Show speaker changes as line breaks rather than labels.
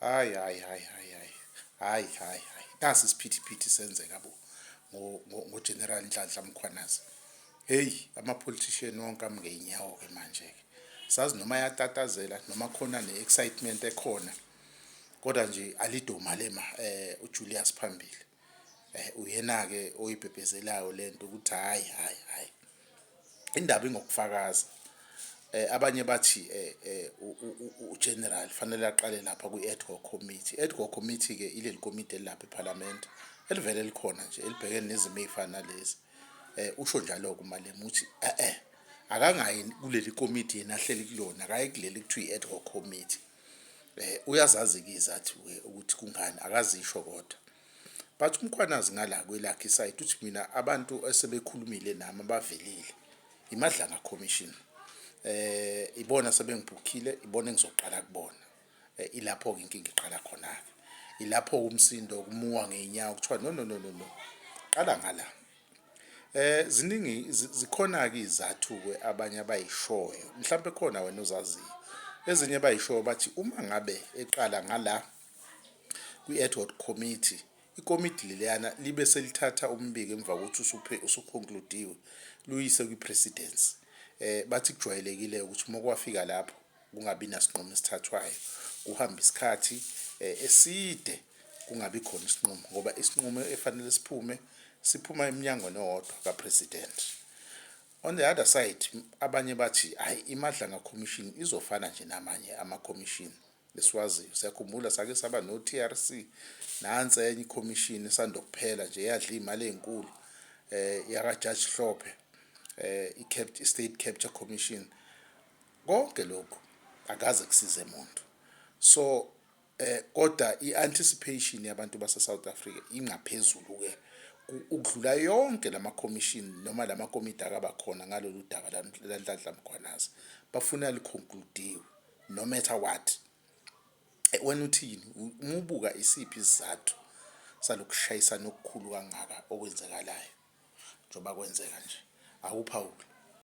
Hayi. Nasi isiphithiphithi senzeka bo ngoGeneral Nhlanhla Mkhwanazi. Hey, ama-politician wonke amngeyinyawo-ke manje-ke. Sazi noma yatatazela noma khona ne-excitement ekhona. Kodwa nje aliduma lema uJulius phambili. Uyena-ke oyibhebhezelayo lento ukuthi hayi. Indaba ingokufakaza. Abanye bathi uGeneral fanele aqale lapha kwi-ad hoc committee. Ad hoc committee ke ileli komiti elapha eParliament elivele likhona nje elibhekene nezimo ezifana nalezi. Usho njalo kuMalema uthi akangayi kuleli komiti yena ahleli kulona, akayi kuleli kuthiwa i-ad hoc committee. Uyazazi-ke izathu-ke ukuthi kungani akazisho kodwa. But uMkhwanazi ngala kwelakhe iside uthi mina abantu esebekhulumile nami abavelile iMadlanga Commission. Ibona sebengibhukhile, ibona engizoqala kubona. Ilapho-ke inkinga iqala khona-ke. Ilapho umsindo kumuwa ngeenyawo kuthiwa no. Qala ngala. Ziningi zikhona-ke izathu-ke abanye abayishoyo. Mhlawumbe khona wena ozaziyo. Ezinye bayishoyo bathi uma ngabe eqala ngala kwi-ad hoc committee, ikomiti leliyana libe selithatha umbiko emva kokuthi usuconcludiwe luyise kwi-presidency. Bathi kujwayelekile ukuthi uma kwafika lapho kungabi nasinqumo esithathwayo, kuhamba isikhathi eside kungabi khona isinqumo ngoba isinqumo efanele siphuma eminyangweni owodwa kapresident. On the other side, abanye bathi hayi iMadlanga Commission izofana nje namanye ama-commission lesiwaziyo. Siyakhumbula sake saba no-TRC, nansi enye i-commission esandokuphela nje yadla imali ezinkulu yaka-Judge Hlophe, i-State Capture Commission. Konke lokho akaze kusize umuntu. So kodwa i-anticipation yabantu base-South Africa ingaphezulu-ke ukudlula yonke lama-commission noma lama-komiti akabakhona ngalolu daba laNhlanhla Mkhwanazi. Bafuna liconcludiwe no matter what. Wena uthini umubuka isiphi isizathu salokushayisana okukhulu kangaka okwenzekalayo njoba kwenzeka nje awuphawula.